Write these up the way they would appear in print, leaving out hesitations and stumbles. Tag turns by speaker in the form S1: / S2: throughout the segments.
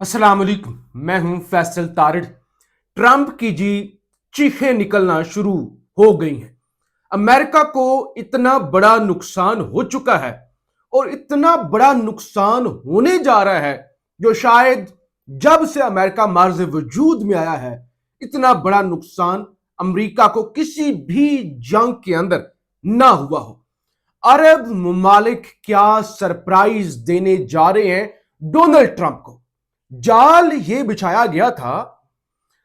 S1: अस्सलाम वालेकुम। मैं हूं फैसल तारिड़। ट्रंप की जी चीखें निकलना शुरू हो गई हैं। अमेरिका को इतना बड़ा नुकसान हो चुका है और इतना बड़ा नुकसान होने जा रहा है जो शायद जब से अमेरिका मार्ज वजूद में आया है इतना बड़ा नुकसान अमेरिका को किसी भी जंग के अंदर ना हुआ हो। अरब ममालिक क्या सरप्राइज देने जा रहे हैं डोनाल्ड ट्रंप को। जाल यह बिछाया गया था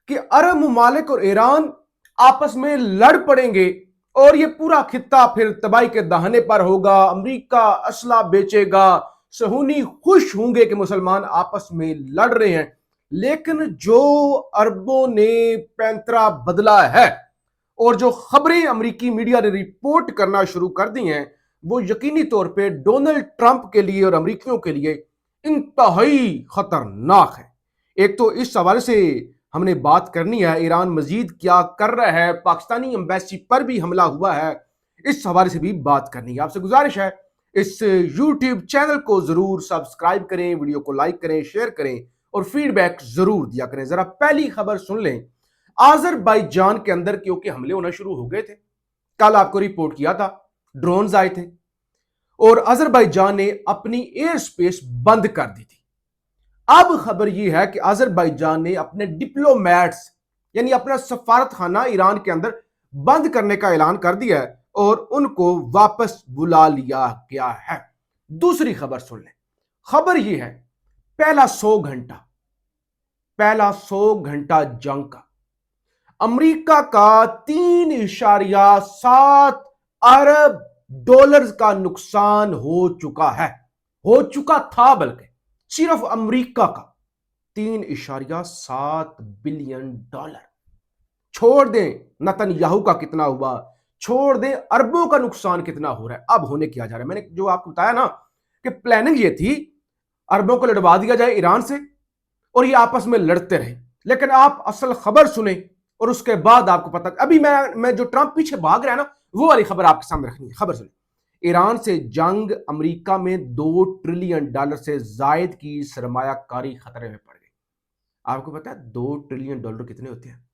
S1: कि अरब ममालिक और ईरान आपस में लड़ पड़ेंगे और यह पूरा खित्ता फिर तबाही के दहाने पर होगा। अमेरिका असला बेचेगा, सहूनी खुश होंगे कि मुसलमान आपस में लड़ रहे हैं। लेकिन जो अरबों ने पैंतरा बदला है और जो खबरें अमेरिकी मीडिया ने रिपोर्ट करना शुरू कर दी हैं वो यकीनी तौर पे डोनाल्ड ट्रंप के लिए और अमेरिकियों के लिए इंतहाई खतरनाक है। एक तो इस हवाले से हमने बात करनी है, ईरान मजीद क्या कर रहा है, पाकिस्तानी एम्बेसी पर भी हमला हुआ है, इस हवाले से भी बात करनी है। आपसे गुजारिश है इस यूट्यूब चैनल को जरूर सब्सक्राइब करें, वीडियो को लाइक करें, शेयर करें और फीडबैक जरूर दिया करें। जरा पहली खबर सुन लें। अजरबैजान के अंदर क्योंकि हमले होना शुरू हो गए थे, कल आपको रिपोर्ट किया था ड्रोन्स आए थे और अजरबैजान ने अपनी एयर स्पेस बंद कर दी थी। अब खबर यह है कि अजरबैजान ने अपने डिप्लोमैट्स यानी अपना सफारत खाना ईरान के अंदर बंद करने का ऐलान कर दिया है और उनको वापस बुला लिया गया है। दूसरी खबर सुन लें। खबर यह है पहला 100 घंटा जंग का अमेरिका का 3.7 अरब डॉलर का नुकसान हो चुका था, बल्कि सिर्फ अमेरिका का 3.7 बिलियन डॉलर। छोड़ दें नेतन्याहू का कितना हुआ, छोड़ दें अरबों का नुकसान कितना हो रहा है। अब होने क्या जा रहा है, मैंने जो आपको बताया ना कि प्लानिंग ये थी अरबों को लड़वा दिया जाए ईरान से और ये आपस में लड़ते रहे। लेकिन आप असल खबर सुने और उसके बाद आपको पता, अभी मैं जो ट्रंप पीछे भाग रहा है ना वो वाली खबर आपके सामने रखनी है। खबर सुने। ईरान से जंग अमेरिका में $2 ट्रिलियन से जायद की सरमायाकारी खतरे में पड़ गई। आपको पता है $2 ट्रिलियन कितने होते हैं?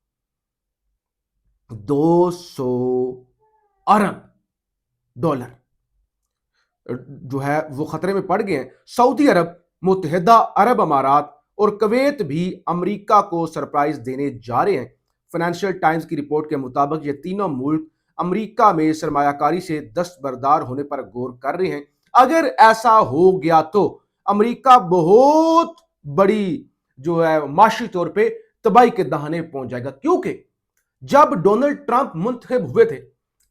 S1: 200 अरब डॉलर जो है वो खतरे में पड़ गए हैं। सऊदी अरब, मुत्तहिदा अरब अमारात और कुवैत भी अमेरिका को सरप्राइज देने जा रहे हैं। फाइनेंशियल टाइम्स की रिपोर्ट के मुताबिक ये तीनों मुल्क अमेरिका में सरमायाकारी से दस्तबरदार होने पर गौर कर रहे हैं। अगर ऐसा हो गया तो अमेरिका बहुत बड़ी जो है माशी तौर पे तबाही के दहाने पहुंच जाएगा। क्योंकि जब डोनाल्ड ट्रंप मुंतखब हुए थे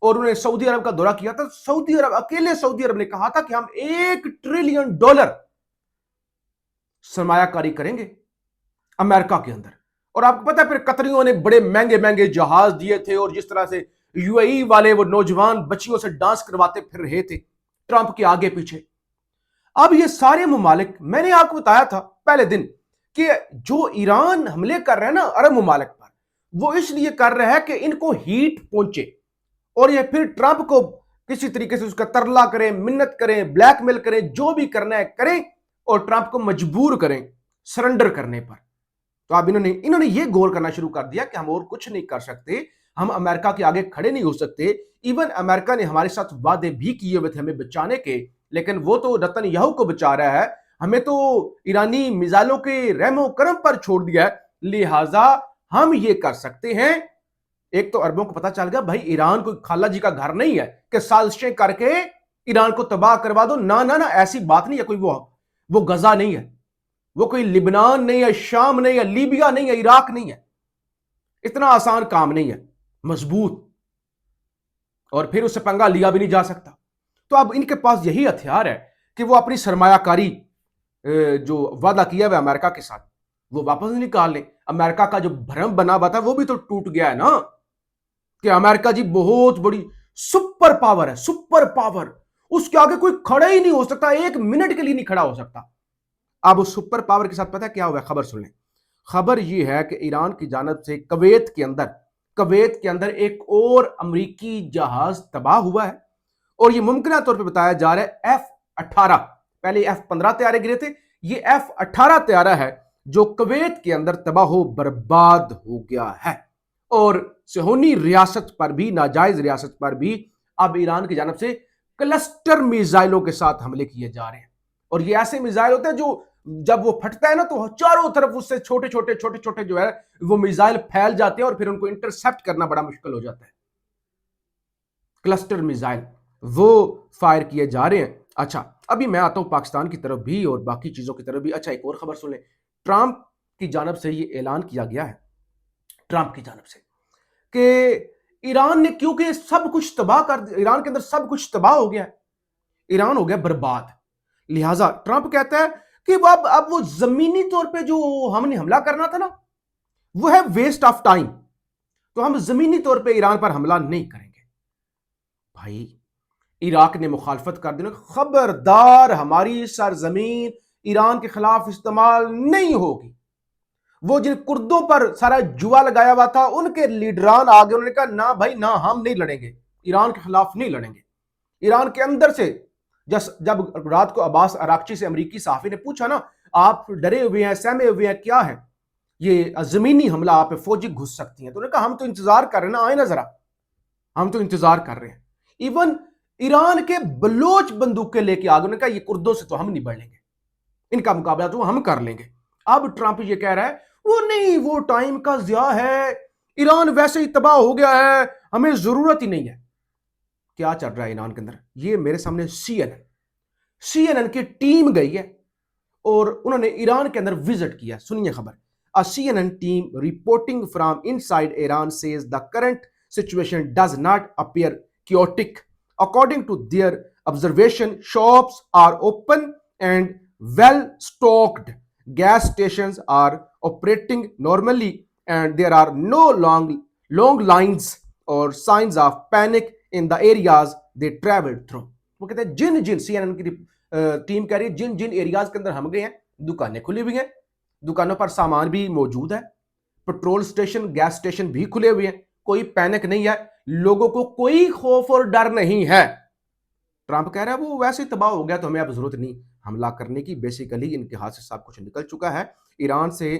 S1: और उन्होंने सऊदी अरब का दौरा किया था, अकेले सऊदी अरब ने कहा था कि हम $1 ट्रिलियन सरमायाकारी करेंगे अमेरिका के अंदर। और आपको पता है फिर कतरियों ने बड़े महंगे महंगे जहाज दिए थे और जिस तरह से यूएई वाले वो नौजवान बच्चियों से डांस करवाते फिर रहे थे ट्रंप के आगे पीछे। अब ये सारे ममालिक, मैंने आपको बताया था पहले दिन कि जो ईरान हमले कर रहे हैं ना अरब ममालिक पर, वो इसलिए कर रहे हैं कि इनको हीट पहुंचे और ये फिर ट्रंप को किसी तरीके से उसका तरला करें, मिन्नत करें, ब्लैकमेल करें, जो भी करना है करें और ट्रंप को मजबूर करें सरेंडर करने पर। तो अब इन्होंने ये गोल करना शुरू कर दिया कि हम और कुछ नहीं कर सकते, हम अमेरिका के आगे खड़े नहीं हो सकते। इवन अमेरिका ने हमारे साथ वादे भी किए हुए थे हमें बचाने के, लेकिन वो तो नेतन्याहू को बचा रहा है, हमें तो ईरानी मिसाइलों के रहमो करम पर छोड़ दिया है। लिहाजा हम ये कर सकते हैं। एक तो अरबों को पता चल गया भाई ईरान कोई खाला जी का घर नहीं है कि साजिशें करके ईरान को तबाह करवा दो। ना ना ना, ऐसी बात नहीं है। कोई वो गजा नहीं है, वो कोई लिबनान नहीं है, शाम नहीं है, लीबिया नहीं है, इराक नहीं है। इतना आसान काम नहीं है, मजबूत, और फिर उससे पंगा लिया भी नहीं जा सकता। तो अब इनके पास यही हथियार है कि वो अपनी सरमायाकारी जो वादा किया हुआ अमेरिका के साथ वो वापस निकाल लें। अमेरिका का जो भ्रम बना हुआ था वो भी तो टूट गया है ना कि अमेरिका जी बहुत बड़ी सुपर पावर है, सुपर पावर, उसके आगे कोई खड़ा ही नहीं हो सकता, 1 मिनट के लिए नहीं खड़ा हो सकता। अब उस सुपर पावर के साथ पता है क्या हुआ? खबर सुन लें। खबर यह है कि ईरान की जानब से कुवैत के अंदर एक और अमेरिकी जहाज तबाह हुआ है और यह मुमकिन तौर पर बताया जा रहा है F-18, पहले F-15 तैयारे गिरे थे, ये F-18 तैयारा है जो कुवैत के अंदर तबाह बर्बाद हो गया है। और सेहोनी रियासत पर भी, नाजायज रियासत पर भी अब ईरान की जानब से क्लस्टर मिसाइलों के साथ हमले किए जा रहे हैं। और ये ऐसे मिसाइल होते हैं जो जब वो फटता है ना तो चारों तरफ उससे छोटे छोटे जो है वो मिसाइल फैल जाते हैं और फिर उनको इंटरसेप्ट करना बड़ा मुश्किल हो जाता है। क्लस्टर मिसाइल वो फायर किए जा रहे हैं। अच्छा, अभी मैं आता हूं पाकिस्तान की तरफ भी और बाकी चीजों की तरफ भी। अच्छा, एक और खबर सुन लें। ट्रंप की जानब से ये ऐलान किया गया है, ट्रंप की जानब से, कि ईरान ने, क्योंकि सब कुछ तबाह कर, ईरान के अंदर सब कुछ तबाह हो गया है, ईरान हो गया बर्बाद, लिहाजा ट्रंप कहता है कि अब वो जमीनी तौर पे जो हमने हमला करना था ना वो है वेस्ट ऑफ टाइम, तो हम जमीनी तौर पे ईरान पर हमला नहीं करेंगे। भाई, इराक ने मुखालफत कर दी, खबरदार हमारी सरजमीन ईरान के खिलाफ इस्तेमाल नहीं होगी। वो जिन कुर्दों पर सारा जुआ लगाया हुआ था उनके लीडरान आगे, उन्होंने कहा ना भाई ना, हम नहीं लड़ेंगे, ईरान के खिलाफ नहीं लड़ेंगे। ईरान के अंदर से जब रात को अब्बास अराक्ची से अमेरिकी सहाफी ने पूछा ना, आप डरे हुए हैं, सहमे हुए हैं, क्या है ये जमीनी हमला, आप फौजी घुस सकती हैं, तो उन्होंने कहा हम तो इंतजार कर रहे हैं ना, आए ना जरा, हम तो इंतजार कर रहे हैं। इवन ईरान के बलोच बंदूकें लेके आगे, उन्होंने कहा ये कुर्दों से तो हम नहीं बढ़ लेंगे, इनका मुकाबला तो हम कर लेंगे। अब ट्रंप ये कह रहा है वो नहीं, वो टाइम का ज़िया है, ईरान वैसे ही तबाह हो गया है, हमें जरूरत ही नहीं है। क्या चल रहा है ईरान के अंदर? ये मेरे सामने सीएनएन की टीम गई है और उन्होंने ईरान के अंदर विजिट किया। सुनिए खबर। A CNN team reporting from inside Iran says the current situation does not appear chaotic. According to their observation, shops are open and well stocked. Gas stations are operating normally and there are no long lines or signs of panic in the areas they traveled through. वो कहते हैं जिन जिन CNN की team कह रही है जिन जिन areas के अंदर हम गए हैं, दुकानें खुली हुई हैं, दुकानों पर सामान भी मौजूद है, पेट्रोल स्टेशन, गैस स्टेशन भी खुले हुए हैं, कोई पैनिक नहीं है, लोगों को कोई खौफ और डर नहीं है। ट्रंप कह रहा है वो वैसे ही तबाह हो गया तो हमें अब जरूरत नहीं हमला करने की, बेसिकली इनके हाथ से सब कुछ निकल चुका है। ईरान से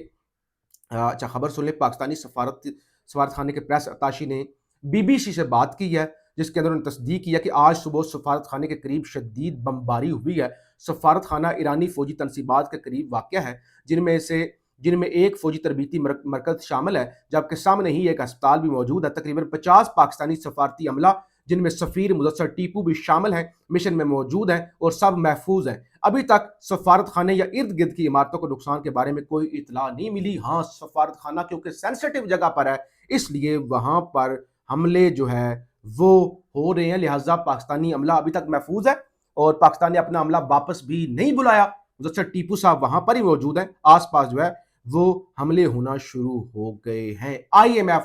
S1: अच्छा खबर सुन ले। पाकिस्तानी सफारत खाने के प्रेस अताशी ने बीबीसी से बात की है, जिसके अंदर उन्होंने तस्दीक किया कि आज सुबह सफारत खाने के करीब शदीद बमबारी हुई है। सफारत खाना ईरानी फौजी तनसीबात के करीब वाक़या है, जिनमें एक फौजी तरबीती मरकज़ शामिल है, जबकि सामने ही एक अस्पताल भी मौजूद है। तकरीबन 50 पाकिस्तानी सफारती अमला, जिनमें सफ़ीर मुदस्सर टीपू भी शामिल हैं, मिशन में मौजूद हैं और सब महफूज हैं। अभी तक सफारत खाने या इर्द गिर्द की इमारतों को नुकसान के बारे में कोई इतला नहीं मिली। हाँ, सफारत खाना क्योंकि सेंसिटिव जगह पर है, इसलिए वहाँ पर हमले जो है वो हो रहे हैं, लिहाजा पाकिस्तानी अमला अभी तक महफूज है और पाकिस्तान ने अपना अमला वापस भी नहीं बुलाया। मुदस्सर टीपू साहब वहां पर ही मौजूद हैं, आसपास जो है वो हमले होना शुरू हो गए हैं। IMF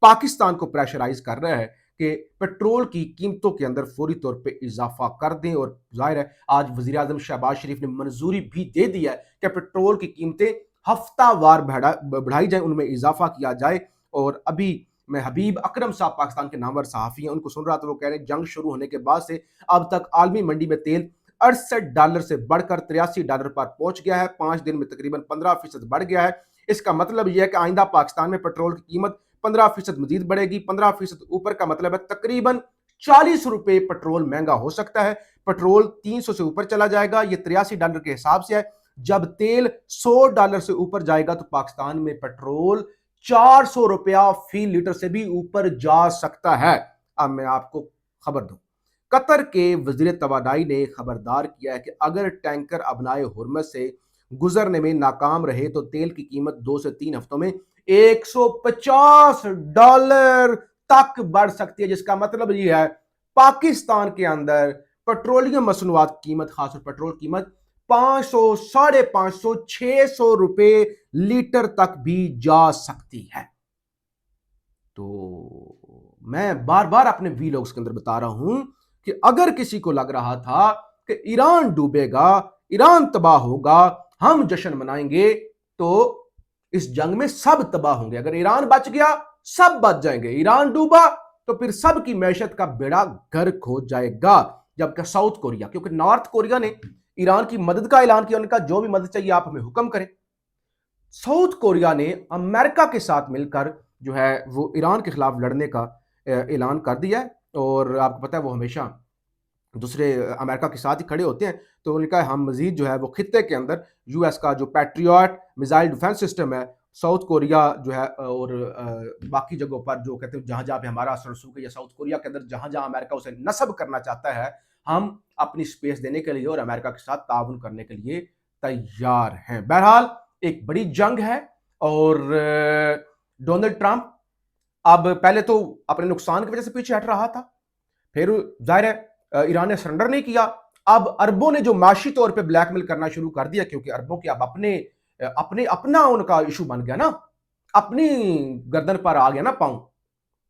S1: पाकिस्तान को प्रेशराइज कर रहा है कि पेट्रोल की कीमतों के अंदर फौरी तौर पे इजाफा कर दें, और जाहिर है आज वजीर आजम शहबाज शरीफ ने मंजूरी भी दे दी है कि पेट्रोल की कीमतें हफ्तावार बढ़ाई जाए, उनमें इजाफा किया जाए। और अभी मैं हबीब अकरम साहब पाकिस्तान के नामवर सहाफ़ी हैं, उनको सुन रहा था, वो कह रहे हैं जंग शुरू होने के बाद से अब तक आलमी मंडी में तेल $68 से बढ़कर $83 पर पहुंच गया है। 5 दिन में तकरीबन 15% बढ़ गया है। इसका मतलब यह है कि आइंदा पाकिस्तान में पेट्रोल की कीमत 15% मजीद बढ़ेगी। 15% ऊपर का मतलब है तकरीबन 40 रुपए पेट्रोल महंगा हो सकता है। पेट्रोल 300 से ऊपर चला जाएगा, ये $83 के हिसाब से है। जब तेल $100 से ऊपर जाएगा तो पाकिस्तान में पेट्रोल 400 रुपया फी लीटर से भी ऊपर जा सकता है। अब मैं आपको खबर दूं, कतर के वजीर तवानाई ने खबरदार किया है कि अगर टैंकर अबनाए हुर्मज से गुजरने में नाकाम रहे तो तेल की कीमत 2 से 3 हफ्तों में $150 तक बढ़ सकती है, जिसका मतलब ये है पाकिस्तान के अंदर पेट्रोलियम मसनूआत कीमत, खासकर पेट्रोल कीमत 500, 550, 600 रुपए लीटर तक भी जा सकती है। तो मैं बार बार अपने वीलॉग्स के अंदर बता रहा हूं कि अगर किसी को लग रहा था कि ईरान डूबेगा, ईरान तबाह होगा, हम जश्न मनाएंगे, तो इस जंग में सब तबाह होंगे। अगर ईरान बच गया सब बच जाएंगे, ईरान डूबा तो फिर सब की मैशत का बेड़ा गर्क हो जाएगा। जबकि साउथ कोरिया, क्योंकि नॉर्थ कोरिया ने ईरान की मदद का ऐलान किया, उनका जो भी मदद चाहिए आप हमें हुक्म करें, साउथ कोरिया ने अमेरिका के साथ मिलकर जो है वो ईरान के खिलाफ लड़ने का ऐलान कर दिया है। और आपको पता है वो हमेशा दूसरे अमेरिका के साथ ही खड़े होते हैं। तो उन्होंने कहा हम मजीद जो है वो खित्ते के अंदर यूएस का जो पैट्रियट मिसाइल डिफेंस सिस्टम है, साउथ कोरिया जो है और बाकी जगहों पर जो कहते हैं जहां जहां पे हमारा असर रसूख है, या साउथ कोरिया के अंदर जहां जहां अमेरिका उसे नस्ब करना चाहता है, हम अपनी स्पेस देने के लिए और अमेरिका के साथ ताउन करने के लिए तैयार हैं। बहरहाल एक बड़ी जंग है। और डोनाल्ड ट्रंप अब पहले तो अपने नुकसान की वजह से पीछे हट रहा था, फिर जाहिर है ईरान ने सरेंडर नहीं किया। अब अरबों ने जो माशी तौर पे ब्लैकमेल करना शुरू कर दिया, क्योंकि अरबों के अब अपने अपने अपना उनका इशू बन गया ना, अपनी गर्दन पर आ गया ना पांव।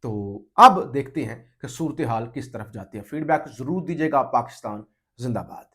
S1: तो अब देखते हैं कि सूरत हाल किस तरफ जाती है। फीडबैक जरूर दीजिएगा। पाकिस्तान जिंदाबाद।